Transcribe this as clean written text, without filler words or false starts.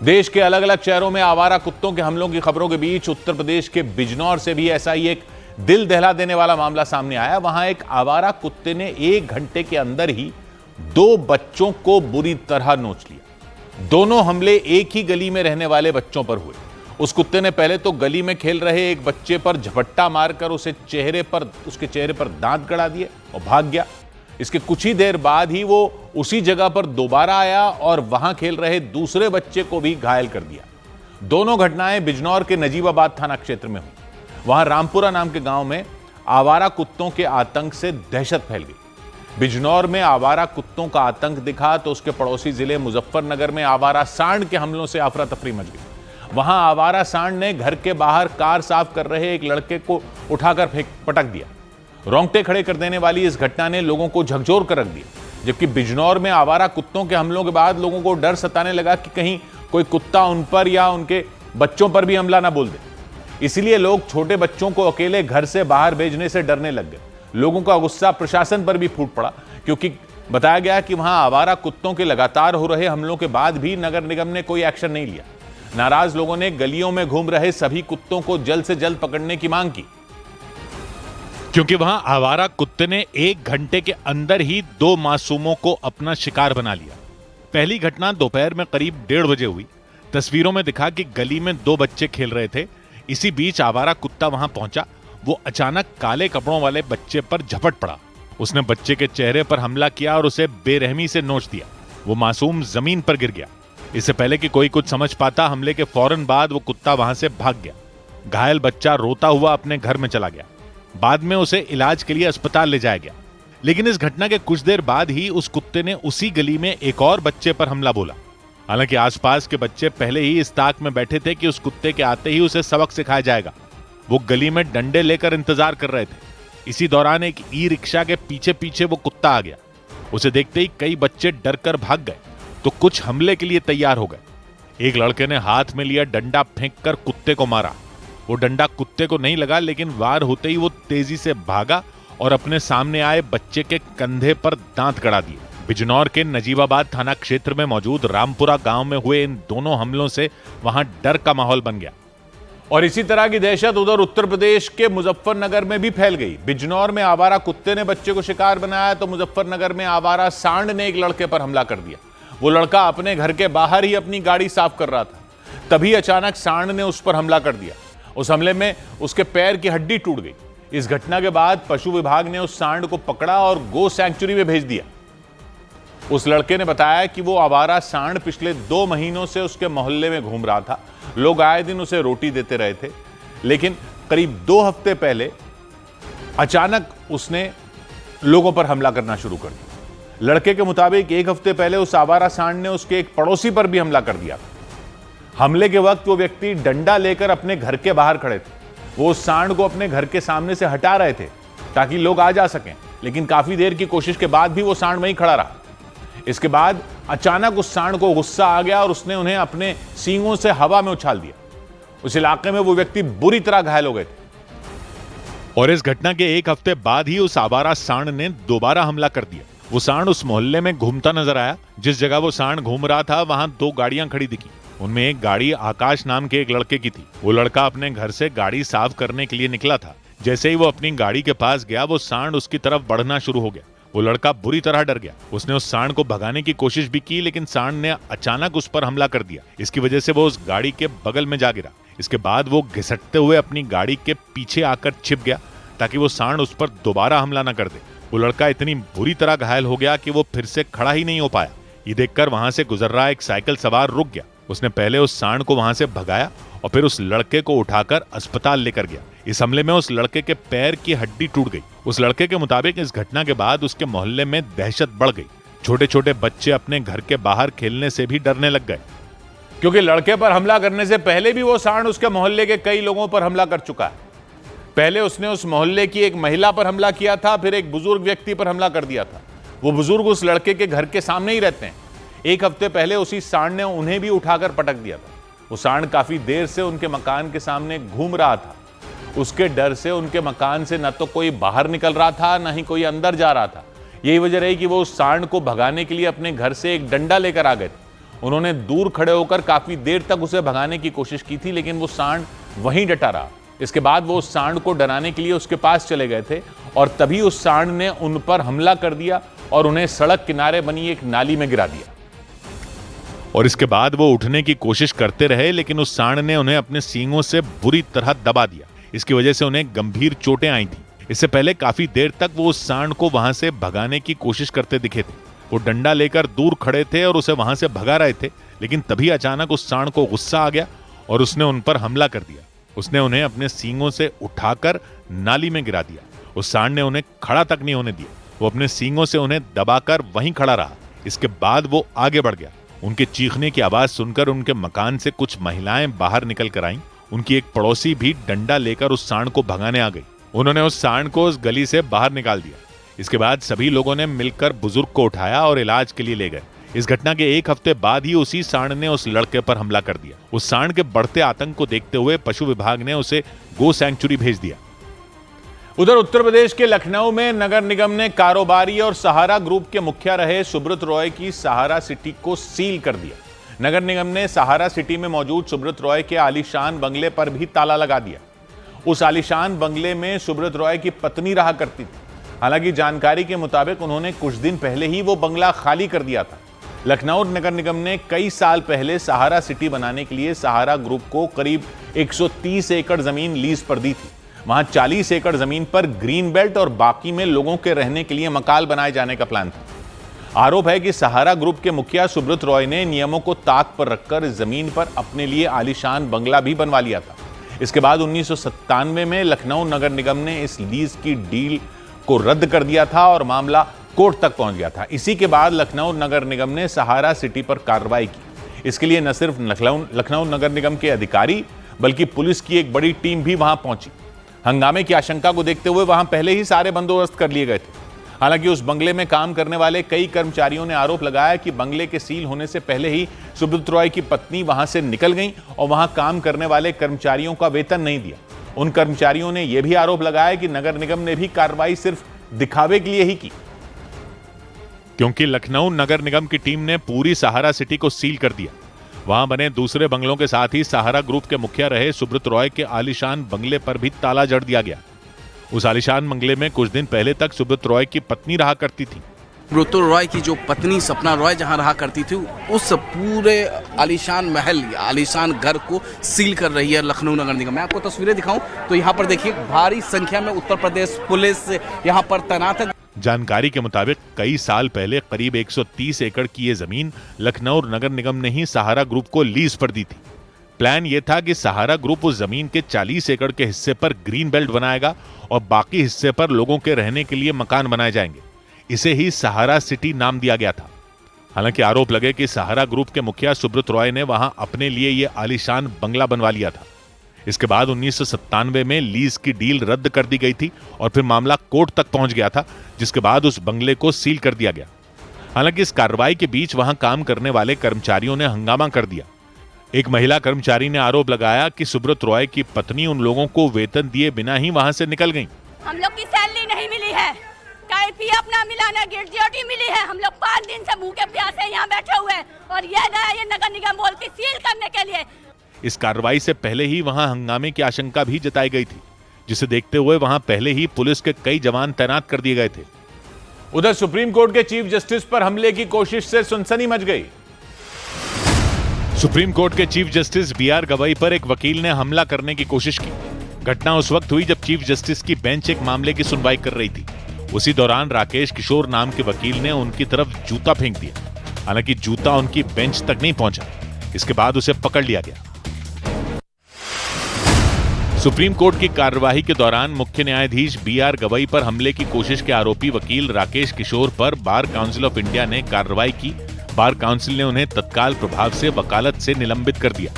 देश के अलग अलग शहरों में आवारा कुत्तों के हमलों की खबरों के बीच उत्तर प्रदेश के बिजनौर से भी ऐसा ही एक दिल दहला देने वाला मामला सामने आया। वहां एक आवारा कुत्ते ने 1 घंटे के अंदर ही 2 बच्चों को बुरी तरह नोच लिया। दोनों हमले एक ही गली में रहने वाले बच्चों पर हुए। उस कुत्ते ने पहले तो गली में खेल रहे एक बच्चे पर झपट्टा मारकर उसके चेहरे पर दांत गड़ा दिए और भाग गया। इसके कुछ ही देर बाद ही वो उसी जगह पर दोबारा आया और वहां खेल रहे दूसरे बच्चे को भी घायल कर दिया। दोनों घटनाएं बिजनौर के नजीबाबाद थाना क्षेत्र में हुई। वहां रामपुरा नाम के गांव में आवारा कुत्तों के आतंक से दहशत फैल गई। बिजनौर में आवारा कुत्तों का आतंक दिखा तो उसके पड़ोसी जिले मुजफ्फरनगर में आवारा सांड के हमलों से अफरा तफरी मच गई। वहां आवारा सांड ने घर के बाहर कार साफ कर रहे एक लड़के को उठाकर पटक दिया। रोंगटे खड़े कर देने वाली इस घटना ने लोगों को झकझोर कर रख दिया। जबकि बिजनौर में आवारा कुत्तों के हमलों के बाद लोगों को डर सताने लगा कि कहीं कोई कुत्ता उन पर या उनके बच्चों पर भी हमला ना बोल दे। इसलिए लोग छोटे बच्चों को अकेले घर से बाहर भेजने से डरने लग गए। लोगों का गुस्सा प्रशासन पर भी फूट पड़ा, क्योंकि बताया गया कि वहां आवारा कुत्तों के लगातार हो रहे हमलों के बाद भी नगर निगम ने कोई एक्शन नहीं लिया। नाराज लोगों ने गलियों में घूम रहे सभी कुत्तों को जल्द से जल्द पकड़ने की मांग की, क्योंकि वहां आवारा कुत्ते ने 1 घंटे के अंदर ही 2 मासूमों को अपना शिकार बना लिया। पहली घटना दोपहर में करीब 1:30 बजे हुई। तस्वीरों में दिखा कि गली में 2 बच्चे खेल रहे थे। इसी बीच आवारा कुत्ता वहां पहुंचा। वो अचानक काले कपड़ों वाले बच्चे पर झपट पड़ा। उसने बच्चे के चेहरे पर हमला किया और उसे बेरहमी से नोच दिया। वो मासूम जमीन पर गिर गया। इससे पहले कि कोई कुछ समझ पाता, हमले के फौरन बाद वो कुत्ता वहां से भाग गया। घायल बच्चा रोता हुआ अपने घर में चला गया। बाद में उसे इलाज के लिए अस्पताल ले जाया गया। लेकिन इस घटना के कुछ देर बाद ही उस कुत्ते ने उसी गली में एक और बच्चे पर हमला बोला। हालांकि आसपास के बच्चे पहले ही इस ताक में बैठे थे कि उस कुत्ते के आते ही उसे सबक सिखाया जाएगा। वो गली में डंडे लेकर इंतजार कर रहे थे। इसी दौरान एक ई रिक्शा के पीछे पीछे वो कुत्ता आ गया। उसे देखते ही कई बच्चे डर कर भाग गए तो कुछ हमले के लिए तैयार हो गए। एक लड़के ने हाथ में लिया डंडा फेंक कर कुत्ते को मारा। वो डंडा कुत्ते को नहीं लगा, लेकिन वार होते ही वो तेजी से भागा और अपने सामने आए बच्चे के कंधे पर दांत गड़ा दिए। बिजनौर के नजीबाबाद थाना क्षेत्र में मौजूद रामपुरा गांव में हुए इन दोनों हमलों से वहां डर का माहौल बन गया। और इसी तरह की दहशत उधर उत्तर प्रदेश के मुजफ्फरनगर में भी फैल गई। बिजनौर में आवारा कुत्ते ने बच्चे को शिकार बनाया तो मुजफ्फरनगर में आवारा सांड ने एक लड़के पर हमला कर दिया। वो लड़का अपने घर के बाहर ही अपनी गाड़ी साफ कर रहा था, तभी अचानक सांड ने उस पर हमला कर दिया। उस हमले में उसके पैर की हड्डी टूट गई। इस घटना के बाद पशु विभाग ने उस सांड को पकड़ा और गो सैंक्चुरी में भेज दिया। उस लड़के ने बताया कि वो आवारा सांड पिछले 2 महीनों से उसके मोहल्ले में घूम रहा था। लोग आए दिन उसे रोटी देते रहे थे, लेकिन करीब 2 हफ्ते पहले अचानक उसने लोगों पर हमला करना शुरू कर दिया। लड़के के मुताबिक 1 हफ्ते पहले उस आवारा सांड ने उसके एक पड़ोसी पर भी हमला कर दिया। हमले के वक्त वो व्यक्ति डंडा लेकर अपने घर के बाहर खड़े थे। वो उस सांड को अपने घर के सामने से हटा रहे थे ताकि लोग आ जा सकें, लेकिन काफी देर की कोशिश के बाद भी वो सांड वहीं खड़ा रहा। इसके बाद अचानक उस सांड को गुस्सा आ गया और उसने उन्हें अपने सींगों से हवा में उछाल दिया। उस इलाके में वो व्यक्ति बुरी तरह घायल हो गए थे। और इस घटना के 1 हफ्ते बाद ही उस आवारा सांड ने दोबारा हमला कर दिया। वो सांड उस मोहल्ले में घूमता नजर आया। जिस जगह वो सांड घूम रहा था वहां 2 गाड़ियां खड़ी दिखी। उनमें एक गाड़ी आकाश नाम के एक लड़के की थी। वो लड़का अपने घर से गाड़ी साफ करने के लिए निकला था। जैसे ही वो अपनी गाड़ी के पास गया, वो सांड उसकी तरफ बढ़ना शुरू हो गया। वो लड़का बुरी तरह डर गया। उसने उस सांड को भगाने की कोशिश भी की, लेकिन सांड ने अचानक उस पर हमला कर दिया। इसकी वजह से वो उस गाड़ी के बगल में जा गिरा। इसके बाद वो घिसटते हुए अपनी गाड़ी के पीछे आकर छिप गया ताकि वो सांड उस पर दोबारा हमला न कर दे। वो लड़का इतनी बुरी तरह घायल हो गया कि वो फिर से खड़ा ही नहीं हो पाया। ये देखकर वहां से गुजर रहा एक साइकिल सवार रुक गया। उसने पहले उस सांड को वहां से भगाया और फिर उस लड़के को उठाकर अस्पताल लेकर गया। इस हमले में उस लड़के के पैर की हड्डी टूट गई। उस लड़के के मुताबिक इस घटना के बाद उसके मोहल्ले में दहशत बढ़ गई। छोटे छोटे बच्चे अपने घर के बाहर खेलने से भी डरने लग गए, क्योंकि लड़के पर हमला करने से पहले भी वो सांड उसके मोहल्ले के कई लोगों पर हमला कर चुका है। पहले उसने उस मोहल्ले की एक महिला पर हमला किया था, फिर एक बुजुर्ग व्यक्ति पर हमला कर दिया था। वो बुजुर्ग उस लड़के के घर के सामने ही रहते हैं। 1 हफ्ते पहले उसी सांड ने उन्हें भी उठाकर पटक दिया था। वो सांड काफी देर से उनके मकान के सामने घूम रहा था। उसके डर से उनके मकान से न तो कोई बाहर निकल रहा था, न ही कोई अंदर जा रहा था। यही वजह रही कि वो उस सांड को भगाने के लिए अपने घर से एक डंडा लेकर आ गए थे। उन्होंने दूर खड़े होकर काफी देर तक उसे भगाने की कोशिश की थी, लेकिन वो सांड वहीं डटा रहा। इसके बाद वो उस सांड को डराने के लिए उसके पास चले गए थे और तभी उस सांड ने उन पर हमला कर दिया और उन्हें सड़क किनारे बनी एक नाली में गिरा दिया। और इसके बाद वो उठने की कोशिश करते रहे, लेकिन उस सांड ने उन्हें अपने सींगों से बुरी तरह दबा दिया। इसकी वजह से उन्हें गंभीर चोटें आई थी। इससे पहले काफी देर तक वो उस सांड को वहां से भगाने की कोशिश करते दिखे थे। वो डंडा लेकर दूर खड़े थे और उसे वहां से भगा रहे थे, लेकिन तभी अचानक उस सांड को गुस्सा आ गया और उसने उन पर हमला कर दिया। उसने उन्हें अपने सींगों से उठाकर नाली में गिरा दिया। उस सांड ने उन्हें खड़ा तक नहीं होने दिया। वो अपने सींगों से उन्हें दबाकर वहीं खड़ा रहा। इसके बाद वो आगे बढ़ गया। उनके चीखने की आवाज सुनकर उनके मकान से कुछ महिलाएं बाहर निकल कर आईं। उनकी एक पड़ोसी भी डंडा लेकर उस सांड को भगाने आ गई। उन्होंने उस सांड को उस गली से बाहर निकाल दिया। इसके बाद सभी लोगों ने मिलकर बुजुर्ग को उठाया और इलाज के लिए ले गए। इस घटना के एक हफ्ते बाद ही उसी सांड ने उस लड़के पर हमला कर दिया। उस सांड के बढ़ते आतंक को देखते हुए पशु विभाग ने उसे गो सैंक्चुरी भेज दिया। उधर उत्तर प्रदेश के लखनऊ में नगर निगम ने कारोबारी और सहारा ग्रुप के मुखिया रहे सुब्रत रॉय की सहारा सिटी को सील कर दिया। नगर निगम ने सहारा सिटी में मौजूद सुब्रत रॉय के आलीशान बंगले पर भी ताला लगा दिया। उस आलीशान बंगले में सुब्रत रॉय की पत्नी रहा करती थी। हालांकि जानकारी के मुताबिक उन्होंने कुछ दिन पहले ही वो बंगला खाली कर दिया था। लखनऊ नगर निगम ने कई साल पहले सहारा सिटी बनाने के लिए सहारा ग्रुप को करीब 130 एकड़ जमीन लीज पर दी थी। वहां 40 एकड़ जमीन पर ग्रीन बेल्ट और बाकी में लोगों के रहने के लिए मकान बनाए जाने का प्लान था। आरोप है कि सहारा ग्रुप के मुखिया सुब्रत रॉय ने नियमों को ताक पर रखकर इस जमीन पर अपने लिए आलीशान बंगला भी बनवा लिया था। इसके बाद 1997 में लखनऊ नगर निगम ने इस लीज की डील को रद्द कर दिया था और मामला कोर्ट तक पहुंच गया था। इसी के बाद लखनऊ नगर निगम ने सहारा सिटी पर कार्रवाई की। इसके लिए न सिर्फ लखनऊ नगर निगम के अधिकारी बल्कि पुलिस की एक बड़ी टीम भी वहां पहुंची। हंगामे की आशंका को देखते हुए वहां पहले ही सारे बंदोबस्त कर लिए गए थे। हालांकि उस बंगले में काम करने वाले कई कर्मचारियों ने आरोप लगाया कि बंगले के सील होने से पहले ही सुब्रत रॉय की पत्नी वहां से निकल गई और वहां काम करने वाले कर्मचारियों का वेतन नहीं दिया। उन कर्मचारियों ने यह भी आरोप लगाया कि नगर निगम ने भी कार्रवाई सिर्फ दिखावे के लिए ही की, क्योंकि लखनऊ नगर निगम की टीम ने पूरी सहारा सिटी को सील कर दिया। वहां बने दूसरे बंगलों के साथ ही सहारा ग्रुप के मुखिया रहे सुब्रत रॉय के आलीशान बंगले पर भी ताला जड़ दिया गया। उस आलीशान बंगले में कुछ दिन पहले तक सुब्रत रॉय की पत्नी रहा करती थी। सुब्रत रॉय की जो पत्नी सपना रॉय जहां रहा करती थी, उस पूरे आलीशान महल, आलीशान घर को सील कर रही है लखनऊ नगर निगम। मैं आपको तस्वीरें दिखाऊं तो यहाँ पर देखिए भारी संख्या में उत्तर प्रदेश पुलिस यहाँ पर तैनात है। जानकारी के मुताबिक कई साल पहले करीब 130 एकड़ की ये जमीन लखनऊ नगर निगम ने ही सहारा ग्रुप को लीज पर दी थी। प्लान ये था कि सहारा ग्रुप उस जमीन के 40 एकड़ के हिस्से पर ग्रीन बेल्ट बनाएगा और बाकी हिस्से पर लोगों के रहने के लिए मकान बनाए जाएंगे। इसे ही सहारा सिटी नाम दिया गया था। हालांकि आरोप लगे कि सहारा ग्रुप के मुखिया सुब्रत रॉय ने वहां अपने लिए ये आलीशान बंगला बनवा लिया था। इसके बाद 1997 में लीज की डील रद्द कर दी गई थी और फिर मामला कोर्ट तक पहुंच गया था, जिसके बाद उस बंगले को सील कर दिया गया। हालांकि इस कार्रवाई के बीच वहां काम करने वाले कर्मचारियों ने हंगामा कर दिया। एक महिला कर्मचारी ने आरोप लगाया कि सुब्रत रॉय की पत्नी उन लोगों को वेतन दिए बिना ही वहां से निकल गई। हम लोग की सैलरी नहीं मिली है, अपना मिलाना गिरजियोटी मिली है। हम लोग 5 दिन से भूखे प्यासे यहाँ बैठे हुए हैं और ये नगर निगम बोलती सील करने के लिए। इस कार्रवाई से पहले ही वहां हंगामे की आशंका भी जताई गई थी, जिसे देखते हुए वहां पहले ही पुलिस के कई जवान तैनात कर दिए गए थे। उधर सुप्रीम कोर्ट के चीफ जस्टिस पर हमले की कोशिश से सनसनी मच गई। सुप्रीम कोर्ट के चीफ जस्टिस BR गवई पर एक वकील ने हमला करने की कोशिश की। घटना उस वक्त हुई जब चीफ जस्टिस की बेंच एक मामले की सुनवाई कर रही थी। उसी दौरान राकेश किशोर नाम के वकील ने उनकी तरफ जूता फेंक दिया। हालांकि जूता उनकी बेंच तक नहीं पहुंचा। इसके बाद उसे पकड़ लिया गया। सुप्रीम कोर्ट की कार्यवाही के दौरान मुख्य न्यायाधीश BR गवई पर हमले की कोशिश के आरोपी वकील राकेश किशोर पर बार काउंसिल ऑफ इंडिया ने कार्रवाई की। बार काउंसिल ने उन्हें तत्काल प्रभाव से वकालत से निलंबित कर दिया।